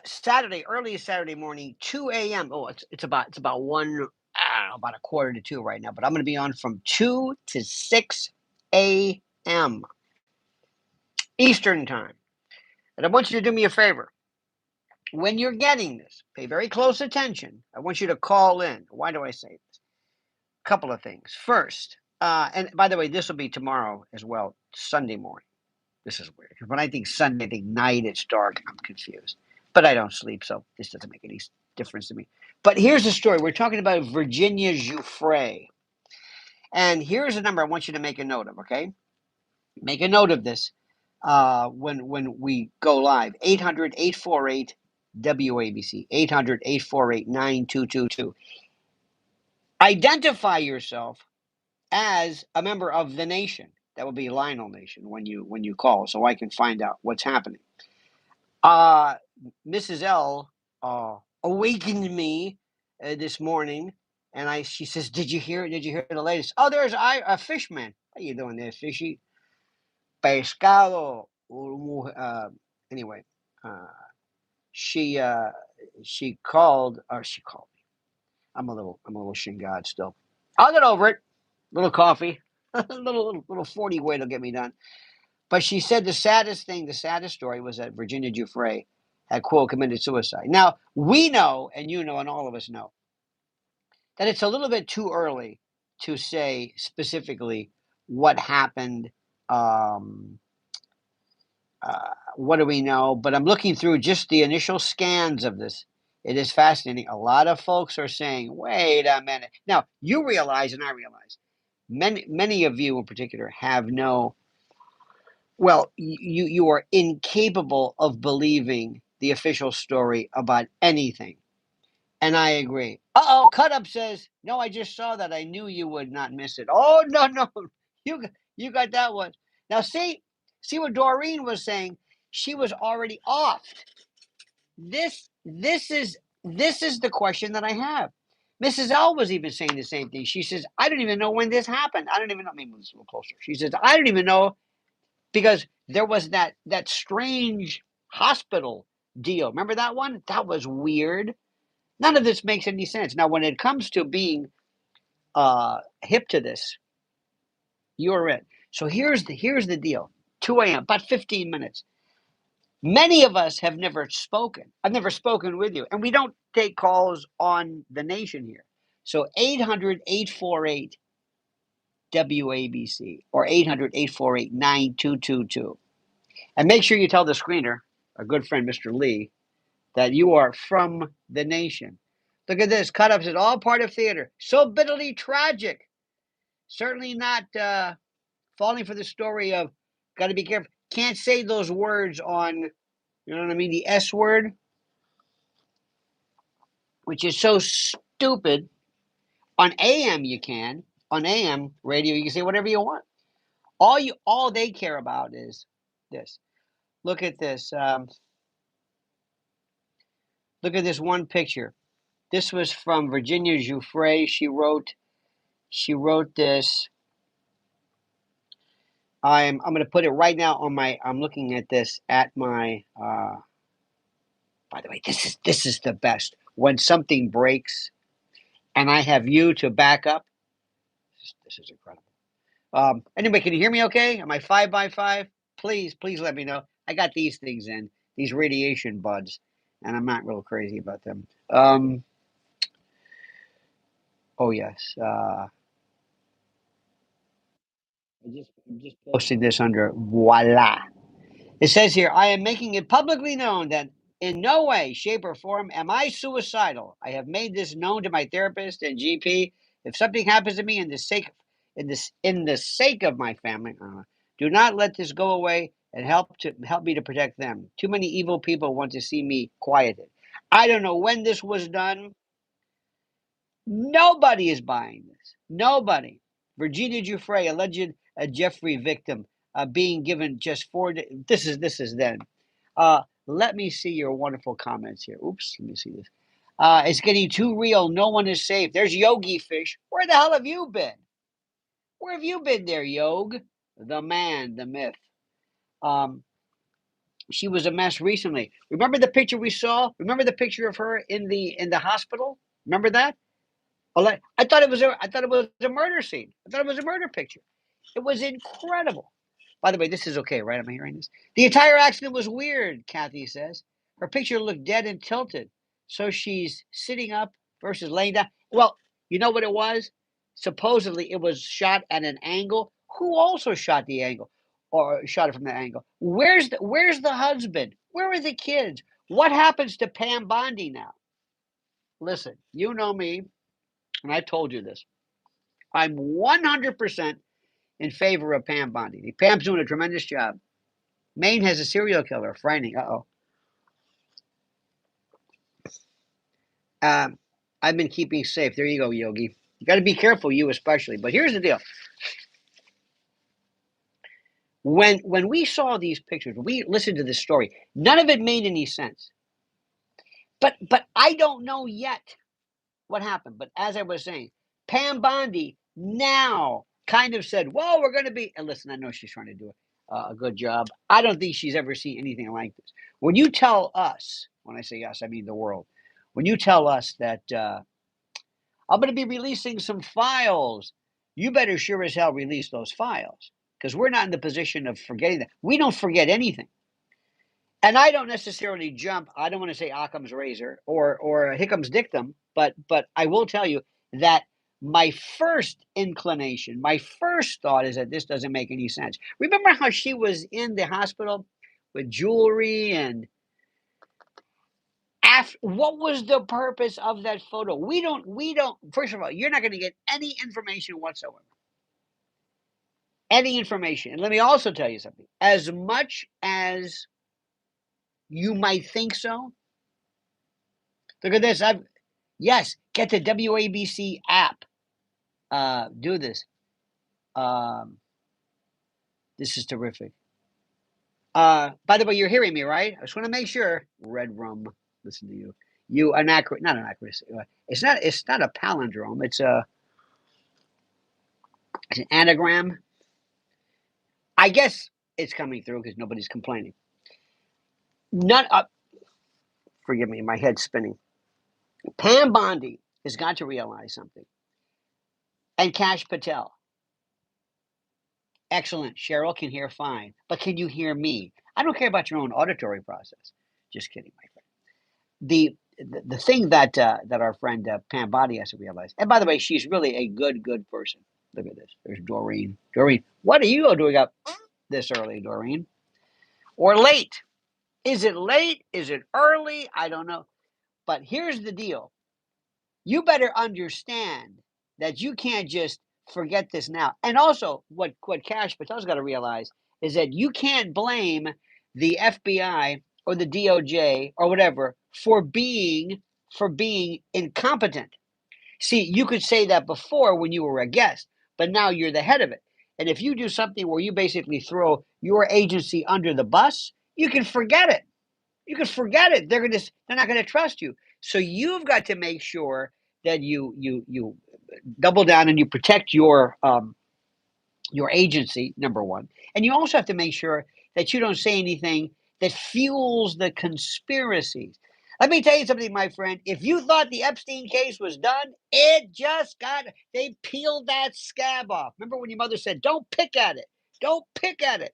Saturday, early Saturday morning, 2 a.m. Oh, it's about one, I don't know, about a quarter to two right now. But I'm going to be on from 2 to 6 a.m. Eastern time. And I want you to do me a favor. When you're getting this, pay very close attention. I want you to call in. Why do I say this? A couple of things. First, and by the way, this will be tomorrow as well, Sunday morning. This is weird. When I think Sunday, I think night, it's dark, I'm confused. But I don't sleep, so this doesn't make any difference to me. But here's the story. We're talking about Virginia Giuffre. And here's a number I want you to make a note of, okay? Make a note of this when we go live. 800-848 WABC. 800-848-9222. Identify yourself as a member of the nation. That would be LionelNation when you call, so I can find out what's happening. Mrs. L awakened me this morning, and she says, "Did you hear the latest?" Oh, there's a fishman. How you doing there, fishy? Pescado. Anyway, she called, or she called me. I'm a little shingod still. I'll get over it. Little coffee, little 40 weight will get me done. But she said the saddest story was that Virginia Giuffre had, quote, committed suicide. Now, we know, and you know, and all of us know, that it's a little bit too early to say specifically what happened. What do we know? But I'm looking through just the initial scans of this. It is fascinating. A lot of folks are saying, wait a minute. Now, you realize, and I realize, many of you in particular have no, well, you are incapable of believing the official story about anything. And I agree. Uh-oh, Cut Up says, no, I just saw that. I knew you would not miss it. Oh, no. You got that one. Now, see what Doreen was saying? She was already off. This is the question that I have. Mrs. L was even saying the same thing. She says, I don't even know when this happened. I don't even know. Let me move this a little closer. She says, I don't even know, because there was that strange hospital deal. Remember that one? That was weird. None of this makes any sense. Now, when it comes to being hip to this, you're it. So here's the deal. 2 a.m., about 15 minutes. Many of us have never spoken. I've never spoken with you. And we don't take calls on the nation here. So 800-848 WABC or 800-848-9222. And make sure you tell the screener, our good friend Mr. Lee, that you are from the nation. Look at this. Cut Up says, all part of theater. So bitterly tragic. Certainly not falling for the story of, got to be careful. Can't say those words on, you know what I mean, the S word, which is so stupid. On AM you can. On AM radio you can say whatever you want. All they care about is this. Look at this. Look at this one picture. This was from Virginia Giuffre. She wrote this. I'm going to put it right now on my. I'm looking at this at my. By the way, this is the best. When something breaks, and I have you to back up. This is incredible. Anyway, can you hear me? Okay? Am I 5x5? Please let me know. I got these things in, these radiation buds, and I'm not real crazy about them. Oh yes. I'm just posting this under voila. It says here, I am making it publicly known that in no way, shape, or form am I suicidal. I have made this known to my therapist and GP. If something happens to me in the sake of my family, do not let this go away and help me to protect them. Too many evil people want to see me quieted. I don't know when this was done. Nobody is buying this. Nobody. Virginia Giuffre, alleged Jeffrey victim, being given just 4 days. This is then. Let me see your wonderful comments here. Oops, let me see this. It's getting too real. No one is safe. There's Yogi Fish. Where the hell have you been? Where have you been there, Yog? The man, the myth. She was a mess recently. Remember the picture we saw? Remember the picture of her in the hospital? Remember that? I thought it was a murder scene. I thought it was a murder picture. It was incredible. By the way, this is okay, right? Am I hearing this? The entire accident was weird, Kathy says. Her picture looked dead and tilted. So she's sitting up versus laying down. Well, you know what it was? Supposedly it was shot at an angle. Who also shot the angle? Or shot it from the angle? Where's the husband? Where are the kids? What happens to Pam Bondi now? Listen, you know me, and I've told you this. I'm 100% in favor of Pam Bondi. Pam's doing a tremendous job. Maine has a serial killer, frightening. I've been keeping safe. There you go, Yogi. You got to be careful, you especially. But here's the deal. When we saw these pictures, when we listened to this story, none of it made any sense. But I don't know yet what happened. But as I was saying, Pam Bondi now kind of said, "Well, we're going to be." And listen, I know she's trying to do a good job. I don't think she's ever seen anything like this. When you tell us, when I say us, I mean the world. When you tell us that I'm going to be releasing some files, you better sure as hell release those files because we're not in the position of forgetting that. We don't forget anything. And I don't necessarily jump. I don't want to say Occam's razor or Hickham's dictum, but I will tell you that my first inclination, my first thought is that this doesn't make any sense. Remember how she was in the hospital with jewelry and what was the purpose of that photo? We don't. First of all, you're not going to get any information whatsoever. Any information. And let me also tell you something. As much as you might think so, look at this. Yes, get the WABC app. Do this. This is terrific. By the way, you're hearing me, right? I just want to make sure. Red rum. Listen to you. You inaccurate. Not inaccuracy. It's not. It's not a palindrome. It's an anagram. I guess it's coming through because nobody's complaining. None. Forgive me. My head's spinning. Pam Bondi has got to realize something. And Kash Patel. Excellent. Cheryl can hear fine. But can you hear me? I don't care about your own auditory process. Just kidding, my friend. The thing that our friend Pam Bondi has to realize, and by the way, she's really a good person. Look at this. There's Doreen. Doreen, what are you doing up this early, Doreen? Or late? Is it late? Is it early? I don't know. But here's the deal. You better understand that you can't just forget this now. And also, what Kash Patel's got to realize is that you can't blame the FBI or the DOJ or whatever for being incompetent. See, you could say that before when you were a guest, but now you're the head of it. And if you do something where you basically throw your agency under the bus, you can forget it. You can forget it. They're not going to trust you. So you've got to make sure that you double down and you protect your agency, number one, and you also have to make sure that you don't say anything that fuels the conspiracies. Let me tell you something, my friend. If you thought the Epstein case was done, they peeled that scab off. Remember when your mother said, "Don't pick at it. Don't pick at it."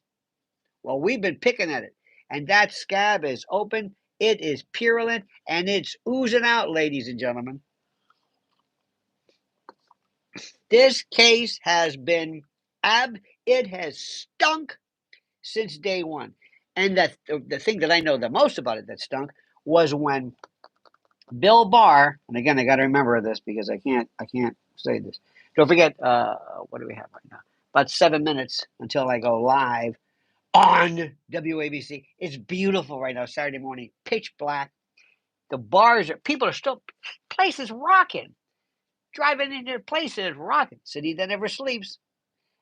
Well, we've been picking at it, and that scab is open. It is purulent, and it's oozing out, ladies and gentlemen. This case has been it has stunk since day one. And the thing that I know the most about it that stunk was when Bill Barr, and again I got to remember this because I can't say this. Don't forget, what do we have right now? About 7 minutes until I go live on WABC. It's beautiful right now, Saturday morning, pitch black. The bars people are still, places rocking. Driving into places rocking. City that never sleeps.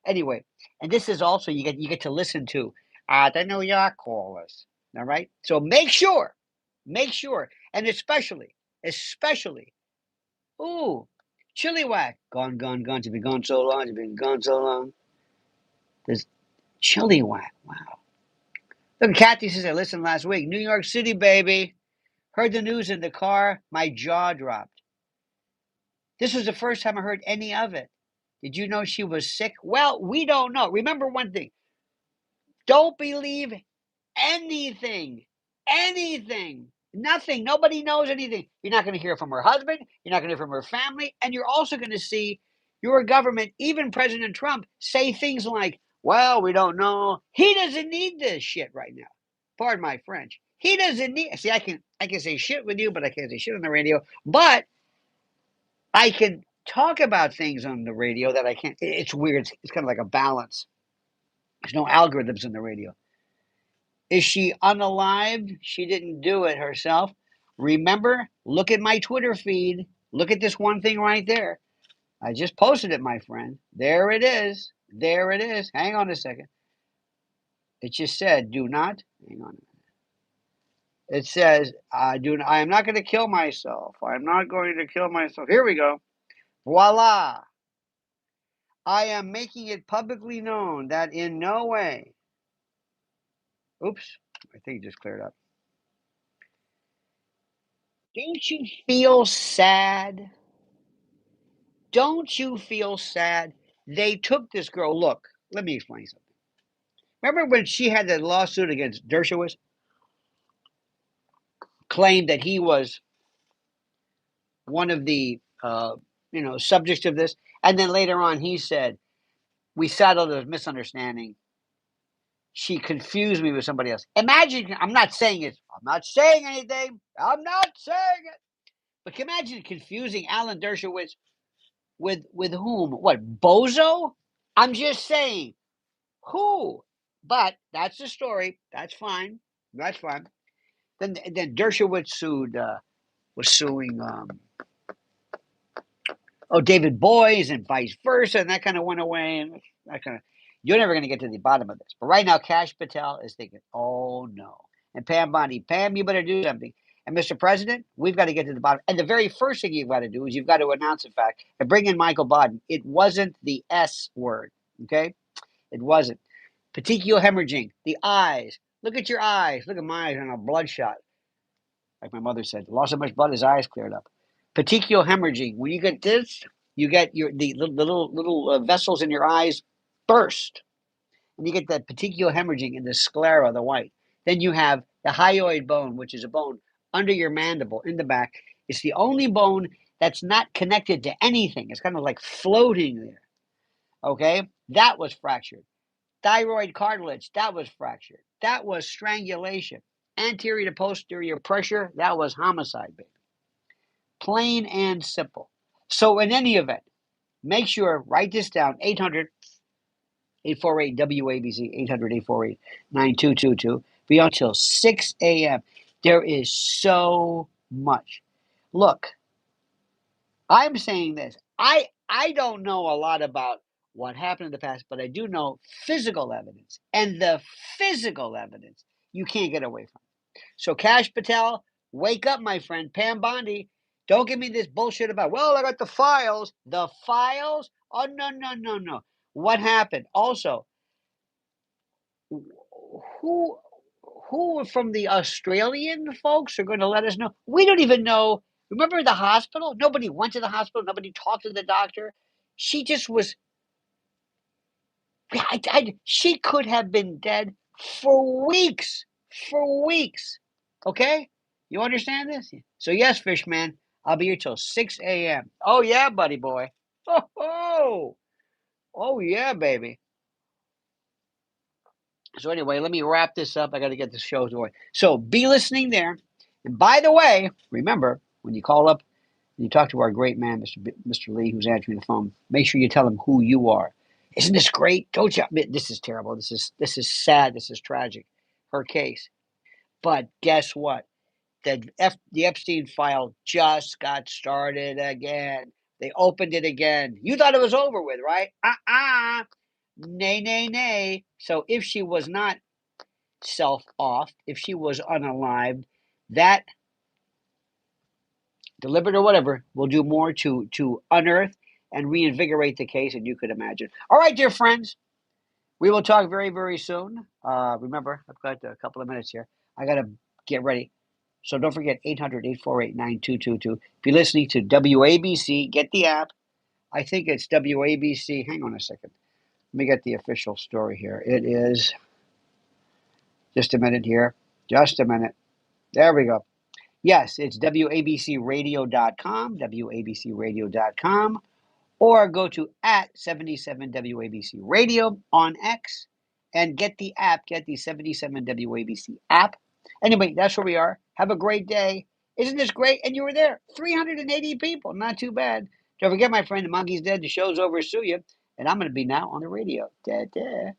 Anyway, and this is also you get to listen to the New York callers. All right, so make sure, and especially, ooh, Chili Whack, gone, you've been gone so long, There's Chili Whack, wow. Look, Kathy says, I listened last week. New York City, baby. Heard the news in the car. My jaw dropped. This was the first time I heard any of it. Did you know she was sick? Well, we don't know. Remember one thing. Don't believe anything. Anything. Nothing. Nobody knows anything. You're not going to hear from her husband. You're not going to hear from her family. And you're also going to see your government, even President Trump, say things like, well, we don't know. He doesn't need this shit right now. Pardon my French. He doesn't need. See, I can say shit with you, but I can't say shit on the radio. But I can talk about things on the radio that I can't. It's weird. It's kind of like a balance. There's no algorithms in the radio. Is she unalived? She didn't do it herself. Remember, look at my Twitter feed. Look at this one thing right there. I just posted it, my friend. There it is. There it is. Hang on a second. It just said, do not. Hang on. It says, I am not going to kill myself. I'm not going to kill myself. Here we go. Voila. I am making it publicly known that in no way. Oops. I think it just cleared up. Don't you feel sad? Don't you feel sad? They took this girl. Look, let me explain something. Remember when she had that lawsuit against Dershowitz, claimed that he was one of the subjects of this, and then later on he said we settled a misunderstanding. She confused me with somebody else. Imagine, I'm not saying it. I'm not saying anything. I'm not saying it. But imagine confusing Alan Dershowitz with whom? What, Bozo? I'm just saying. Who? But that's the story. That's fine. That's fine. Then Dershowitz was suing David Boys and vice versa, and that kind of went away, and that kind of you're never going to get to the bottom of this. But right now, Kash Patel is thinking, oh no, and Pam Bondi, Pam, you better do something. And Mr. President, we've got to get to the bottom. And the very first thing you've got to do is you've got to announce the fact and bring in Michael Bodden. It wasn't the S word, okay? It wasn't. Petechial hemorrhaging, the eyes. Look at your eyes. Look at my eyes, and a bloodshot. Like my mother said, lost so much blood, his eyes cleared up. Petechial hemorrhaging. When you get this, you get the little vessels in your eyes burst, and you get that petechial hemorrhaging in the sclera, the white. Then you have the hyoid bone, which is a bone under your mandible in the back. It's the only bone that's not connected to anything. It's kind of like floating there. Okay, that was fractured. Thyroid cartilage, that was fractured. That was strangulation. Anterior to posterior pressure, that was homicide, baby. Plain and simple. So, in any event, make sure, write this down 800 848 WABC, 800 848 9222. Be on till 6 a.m. There is so much. Look, I'm saying this. I don't know a lot about what happened in the past, but I do know physical evidence. And the physical evidence you can't get away from. So Kash Patel, wake up, my friend. Pam Bondi, don't give me this bullshit about, well, I got the files. The files? Oh, no, no, no, no. What happened? Also, who who from the Australian folks are going to let us know? We don't even know. Remember the hospital? Nobody went to the hospital. Nobody talked to the doctor. She just was. She could have been dead for weeks. For weeks. Okay? You understand this? So, yes, Fishman, I'll be here till 6 a.m. Oh, yeah, buddy boy. Oh, oh yeah, baby. So anyway, let me wrap this up. I got to get the show going. So be listening there. And by the way, remember when you call up and you talk to our great man, Mr. Lee, who's answering the phone, make sure you tell him who you are. Isn't this great? Don't you? This is terrible. This is sad. This is tragic. Her case. But guess what? The Epstein file just got started again. They opened it again. You thought it was over with, right? Nay, nay, nay. So if she was not self-off, if she was unalived, that deliberate or whatever will do more to unearth and reinvigorate the case than you could imagine. All right, dear friends, We will talk very, very soon. Remember, I've got a couple of minutes here. I got to get ready. So don't forget 800-848-9222. If you're listening to WABC, get the app. I think it's WABC. Hang on a second. Let me get the official story here. It is just a minute here. Just a minute. There we go. Yes, it's WABCradio.com, WABCradio.com, or go to at 77 WABC Radio on X and get the app, get the 77 WABC app. Anyway, that's where we are. Have a great day. Isn't this great? And you were there. 380 people. Not too bad. Don't forget, my friend, the monkey's dead. The show's over. Sue you. And I'm going to be now on the radio. Da, da.